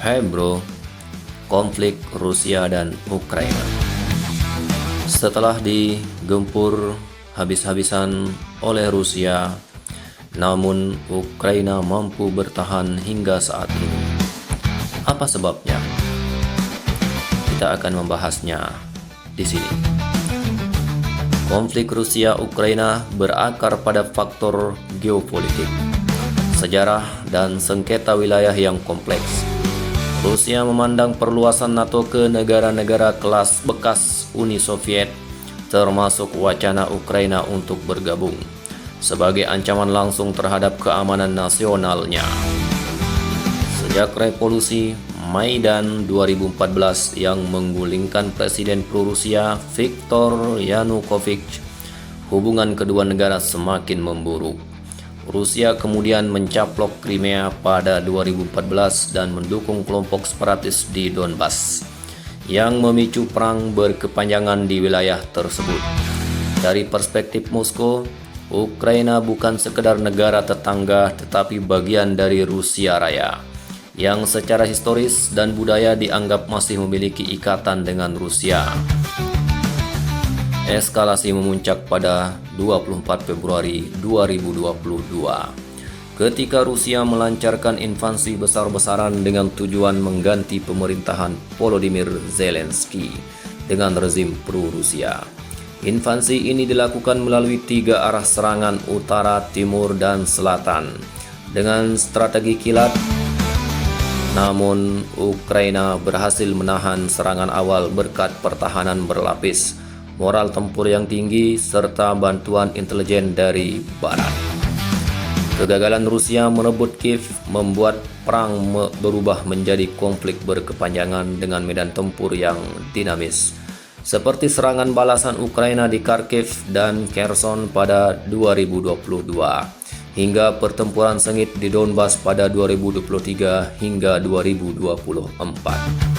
Hai bro, konflik Rusia dan Ukraina. Setelah digempur habis-habisan oleh Rusia, namun Ukraina mampu bertahan hingga saat ini. Apa sebabnya? Kita akan membahasnya di sini. Konflik Rusia-Ukraina berakar pada faktor geopolitik, sejarah, dan sengketa wilayah yang kompleks. Rusia memandang perluasan NATO ke negara-negara kelas bekas Uni Soviet, termasuk wacana Ukraina untuk bergabung, sebagai ancaman langsung terhadap keamanan nasionalnya. Sejak revolusi Maidan 2014 yang menggulingkan Presiden pro-Rusia Viktor Yanukovych, hubungan kedua negara semakin memburuk. Rusia kemudian mencaplok Crimea pada 2014 dan mendukung kelompok separatis di Donbas, yang memicu perang berkepanjangan di wilayah tersebut. Dari perspektif Moskow, Ukraina bukan sekedar negara tetangga tetapi bagian dari Rusia Raya, yang secara historis dan budaya dianggap masih memiliki ikatan dengan Rusia. Eskalasi memuncak pada 24 Februari 2022 ketika Rusia melancarkan invasi besar-besaran dengan tujuan mengganti pemerintahan Volodymyr Zelensky dengan rezim pro-Rusia. Invasi ini dilakukan melalui 3 arah serangan utara, timur, dan selatan dengan strategi kilat. Namun Ukraina berhasil menahan serangan awal berkat pertahanan berlapis, moral tempur yang tinggi, serta bantuan intelijen dari Barat. Kegagalan Rusia merebut Kiev membuat perang berubah menjadi konflik berkepanjangan dengan medan tempur yang dinamis, seperti serangan balasan Ukraina di Kharkiv dan Kherson pada 2022, hingga pertempuran sengit di Donbas pada 2023 hingga 2024.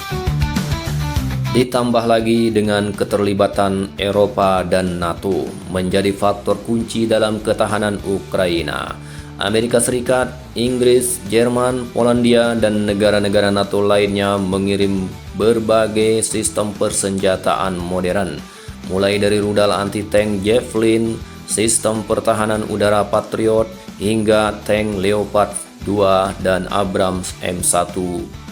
Ditambah lagi dengan keterlibatan Eropa dan NATO menjadi faktor kunci dalam ketahanan Ukraina. Amerika Serikat, Inggris, Jerman, Polandia, dan negara-negara NATO lainnya mengirim berbagai sistem persenjataan modern, mulai dari rudal anti-tank Javelin, sistem pertahanan udara Patriot, hingga tank Leopard 2 dan Abrams M1.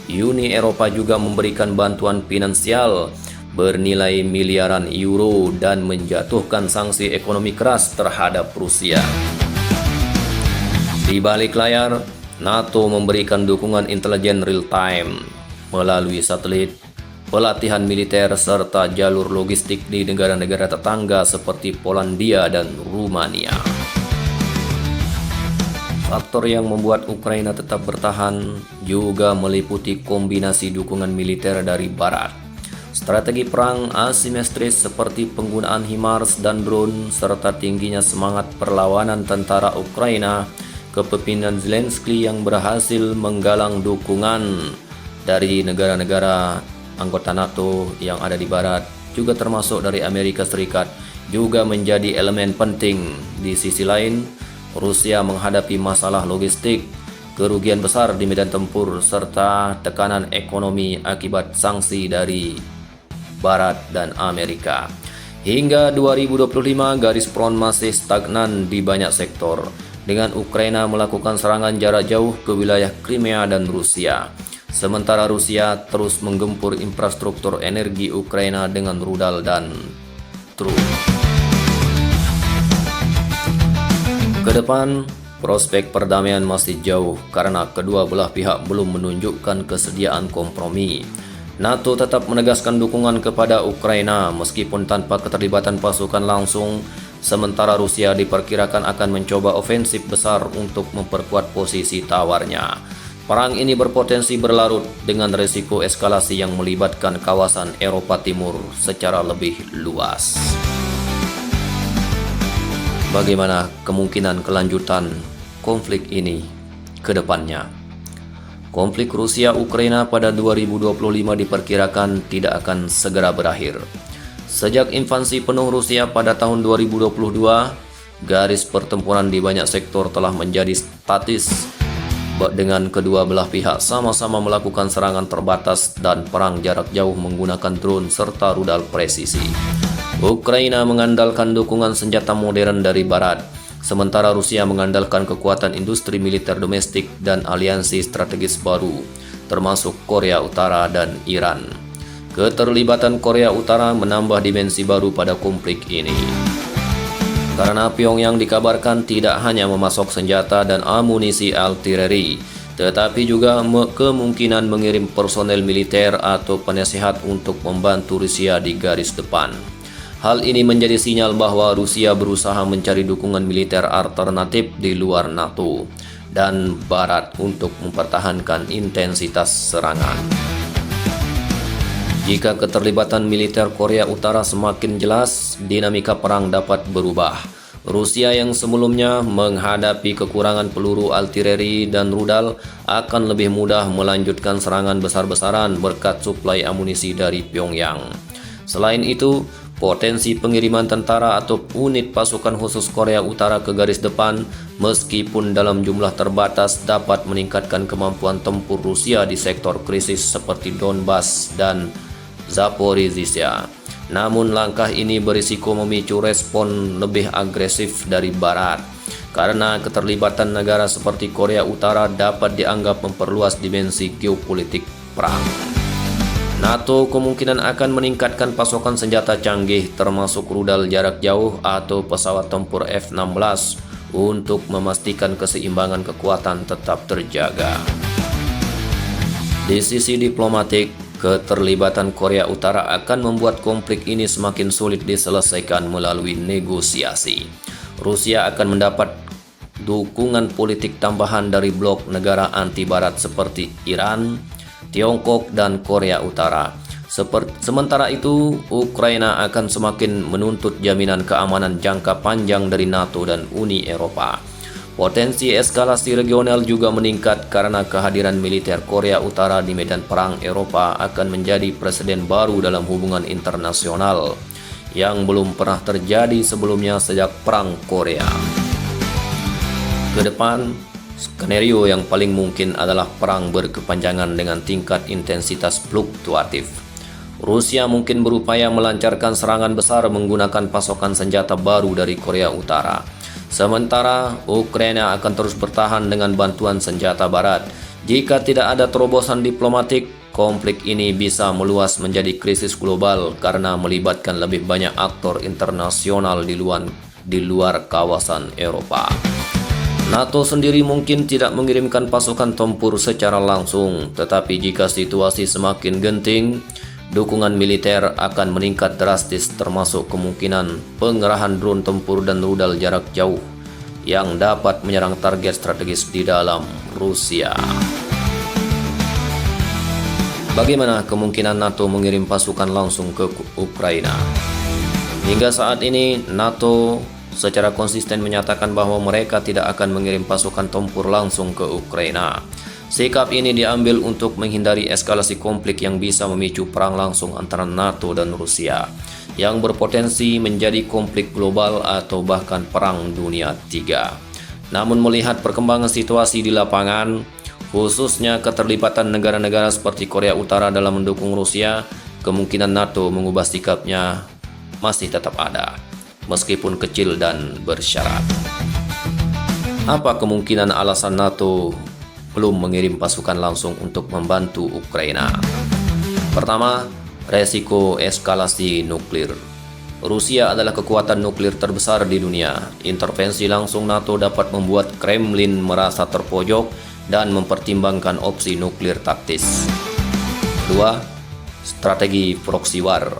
Uni Eropa juga memberikan bantuan finansial bernilai miliaran euro dan menjatuhkan sanksi ekonomi keras terhadap Rusia. Di balik layar, NATO memberikan dukungan intelijen real-time melalui satelit, pelatihan militer, serta jalur logistik di negara-negara tetangga seperti Polandia dan Rumania. Faktor yang membuat Ukraina tetap bertahan juga meliputi kombinasi dukungan militer dari Barat, strategi perang asimetris seperti penggunaan HIMARS dan drone, serta tingginya semangat perlawanan tentara Ukraina. Kepemimpinan Zelensky yang berhasil menggalang dukungan dari negara-negara anggota NATO yang ada di Barat, juga termasuk dari Amerika Serikat, juga menjadi elemen penting. Di sisi lain, Rusia menghadapi masalah logistik, kerugian besar di medan tempur, serta tekanan ekonomi akibat sanksi dari Barat dan Amerika. Hingga 2025, garis front masih stagnan di banyak sektor, dengan Ukraina melakukan serangan jarak jauh ke wilayah Crimea dan Rusia. Sementara Rusia terus menggempur infrastruktur energi Ukraina dengan rudal dan truk. Kedepan, prospek perdamaian masih jauh karena kedua belah pihak belum menunjukkan kesediaan kompromi. NATO tetap menegaskan dukungan kepada Ukraina meskipun tanpa keterlibatan pasukan langsung, sementara Rusia diperkirakan akan mencoba ofensif besar untuk memperkuat posisi tawarnya. Perang ini berpotensi berlarut dengan risiko eskalasi yang melibatkan kawasan Eropa Timur secara lebih luas. Bagaimana kemungkinan kelanjutan konflik ini ke depannya? Konflik Rusia-Ukraina pada 2025 diperkirakan tidak akan segera berakhir. Sejak invasi penuh Rusia pada tahun 2022, garis pertempuran di banyak sektor telah menjadi statis dengan kedua belah pihak sama-sama melakukan serangan terbatas dan perang jarak jauh menggunakan drone serta rudal presisi. Ukraina mengandalkan dukungan senjata modern dari Barat, sementara Rusia mengandalkan kekuatan industri militer domestik dan aliansi strategis baru, termasuk Korea Utara dan Iran. Keterlibatan Korea Utara menambah dimensi baru pada konflik ini. Karena Pyongyang dikabarkan tidak hanya memasok senjata dan amunisi artileri, tetapi juga kemungkinan mengirim personel militer atau penasehat untuk membantu Rusia di garis depan. Hal ini menjadi sinyal bahwa Rusia berusaha mencari dukungan militer alternatif di luar NATO dan Barat untuk mempertahankan intensitas serangan. Jika keterlibatan militer Korea Utara semakin jelas, dinamika perang dapat berubah. Rusia yang sebelumnya menghadapi kekurangan peluru artileri dan rudal akan lebih mudah melanjutkan serangan besar-besaran berkat suplai amunisi dari Pyongyang. Selain itu, potensi pengiriman tentara atau unit pasukan khusus Korea Utara ke garis depan, meskipun dalam jumlah terbatas, dapat meningkatkan kemampuan tempur Rusia di sektor krisis seperti Donbas dan Zaporizhia. Namun langkah ini berisiko memicu respon lebih agresif dari Barat, karena keterlibatan negara seperti Korea Utara dapat dianggap memperluas dimensi geopolitik perang. NATO kemungkinan akan meningkatkan pasokan senjata canggih termasuk rudal jarak jauh atau pesawat tempur F-16 untuk memastikan keseimbangan kekuatan tetap terjaga. Di sisi diplomatik, keterlibatan Korea Utara akan membuat konflik ini semakin sulit diselesaikan melalui negosiasi. Rusia akan mendapat dukungan politik tambahan dari blok negara anti-Barat seperti Iran, Tiongkok, dan Korea Utara. Sementara itu, Ukraina akan semakin menuntut jaminan keamanan jangka panjang dari NATO dan Uni Eropa. Potensi eskalasi regional juga meningkat karena kehadiran militer Korea Utara di medan perang Eropa akan menjadi presiden baru dalam hubungan internasional yang belum pernah terjadi sebelumnya sejak Perang Korea. Ke depan, skenario yang paling mungkin adalah perang berkepanjangan dengan tingkat intensitas fluktuatif. Rusia mungkin berupaya melancarkan serangan besar menggunakan pasokan senjata baru dari Korea Utara. Sementara Ukraina akan terus bertahan dengan bantuan senjata Barat. Jika tidak ada terobosan diplomatik, konflik ini bisa meluas menjadi krisis global karena melibatkan lebih banyak aktor internasional di luar kawasan Eropa. NATO sendiri mungkin tidak mengirimkan pasukan tempur secara langsung, tetapi jika situasi semakin genting, dukungan militer akan meningkat drastis, termasuk kemungkinan pengerahan drone tempur dan rudal jarak jauh yang dapat menyerang target strategis di dalam Rusia. Bagaimana kemungkinan NATO mengirim pasukan langsung ke Ukraina? Hingga saat ini, NATO secara konsisten menyatakan bahwa mereka tidak akan mengirim pasukan tempur langsung ke Ukraina. Sikap ini diambil untuk menghindari eskalasi konflik yang bisa memicu perang langsung antara NATO dan Rusia, yang berpotensi menjadi konflik global atau bahkan perang dunia ketiga. Namun melihat perkembangan situasi di lapangan, khususnya keterlibatan negara-negara seperti Korea Utara dalam mendukung Rusia, kemungkinan NATO mengubah sikapnya masih tetap ada, meskipun kecil dan bersyarat. Apa kemungkinan alasan NATO belum mengirim pasukan langsung untuk membantu Ukraina? Pertama, resiko eskalasi nuklir. Rusia adalah kekuatan nuklir terbesar di dunia. Intervensi langsung NATO dapat membuat Kremlin merasa terpojok dan mempertimbangkan opsi nuklir taktis. Kedua, strategi proxy war.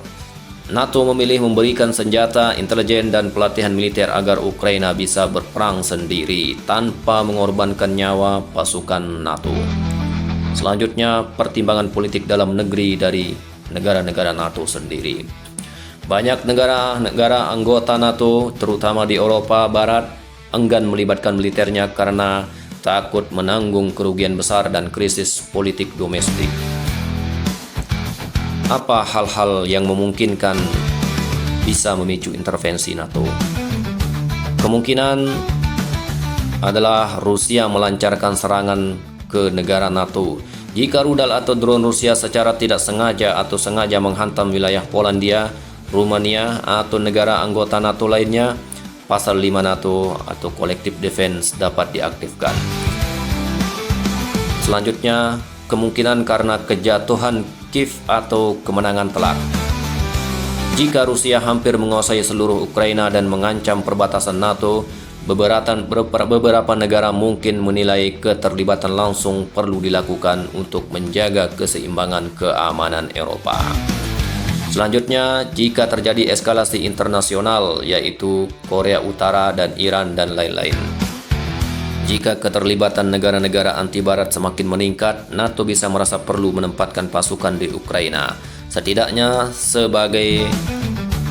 NATO memilih memberikan senjata, intelijen, dan pelatihan militer agar Ukraina bisa berperang sendiri tanpa mengorbankan nyawa pasukan NATO. Selanjutnya, pertimbangan politik dalam negeri dari negara-negara NATO sendiri. Banyak negara-negara anggota NATO, terutama di Eropa Barat, enggan melibatkan militernya karena takut menanggung kerugian besar dan krisis politik domestik. Apa hal-hal yang memungkinkan bisa memicu intervensi NATO? Kemungkinan adalah Rusia melancarkan serangan ke negara NATO. Jika rudal atau drone Rusia secara tidak sengaja atau sengaja menghantam wilayah Polandia, Rumania, atau negara anggota NATO lainnya, pasal 5 NATO atau Collective Defense dapat diaktifkan. Selanjutnya, kemungkinan karena kejatuhan Kiev atau kemenangan telak. Jika Rusia hampir menguasai seluruh Ukraina dan mengancam perbatasan NATO, beberapa negara mungkin menilai keterlibatan langsung perlu dilakukan untuk menjaga keseimbangan keamanan Eropa. Selanjutnya, jika terjadi eskalasi internasional, yaitu Korea Utara dan Iran dan lain-lain. Jika keterlibatan negara-negara anti-barat semakin meningkat, NATO bisa merasa perlu menempatkan pasukan di Ukraina, setidaknya sebagai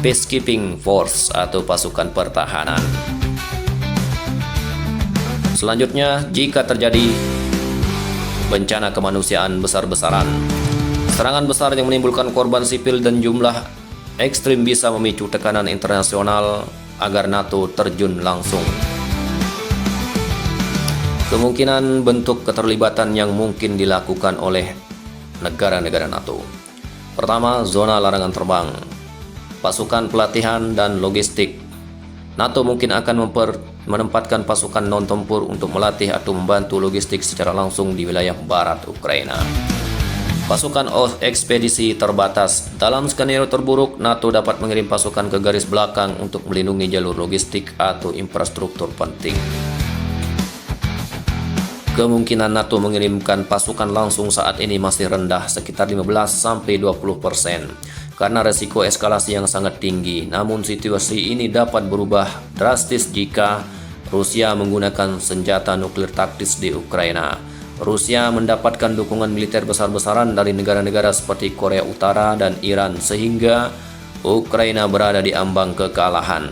peacekeeping force atau pasukan pertahanan. Selanjutnya, jika terjadi bencana kemanusiaan besar-besaran, serangan besar yang menimbulkan korban sipil dan jumlah ekstrim bisa memicu tekanan internasional agar NATO terjun langsung. Kemungkinan bentuk keterlibatan yang mungkin dilakukan oleh negara-negara NATO. Pertama, zona larangan terbang, pasukan pelatihan dan logistik. NATO mungkin akan menempatkan pasukan non-tempur untuk melatih atau membantu logistik secara langsung di wilayah barat Ukraina. Pasukan ekspedisi terbatas. Dalam skenario terburuk, NATO dapat mengirim pasukan ke garis belakang untuk melindungi jalur logistik atau infrastruktur penting. Kemungkinan NATO mengirimkan pasukan langsung saat ini masih rendah, sekitar 15-20%, karena resiko eskalasi yang sangat tinggi. Namun situasi ini dapat berubah drastis jika Rusia menggunakan senjata nuklir taktis di Ukraina. Rusia mendapatkan dukungan militer besar-besaran dari negara-negara seperti Korea Utara dan Iran, sehingga Ukraina berada di ambang kekalahan.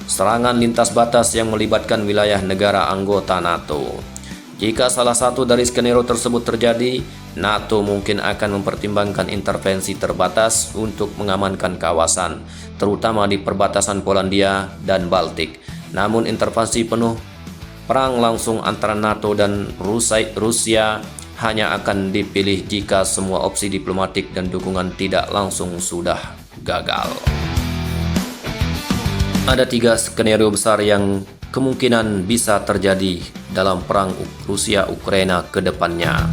Serangan lintas batas yang melibatkan wilayah negara anggota NATO. Jika salah satu dari skenario tersebut terjadi, NATO mungkin akan mempertimbangkan intervensi terbatas untuk mengamankan kawasan, terutama di perbatasan Polandia dan Baltik. Namun intervensi penuh perang langsung antara NATO dan Rusia hanya akan dipilih jika semua opsi diplomatik dan dukungan tidak langsung sudah gagal. Ada 3 skenario besar yang kemungkinan bisa terjadi dalam perang Rusia-Ukraina ke depannya.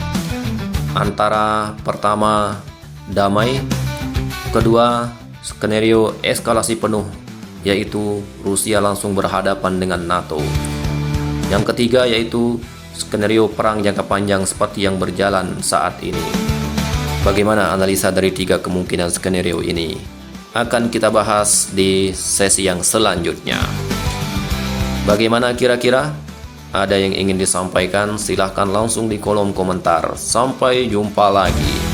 Antara pertama, damai. Kedua, skenario eskalasi penuh, yaitu Rusia langsung berhadapan dengan NATO. Yang ketiga yaitu skenario perang jangka panjang seperti yang berjalan saat ini. Bagaimana analisa dari 3 kemungkinan skenario ini? Akan kita bahas di sesi yang selanjutnya. Bagaimana kira-kira? Ada yang ingin disampaikan? Silahkan langsung di kolom komentar. Sampai jumpa lagi.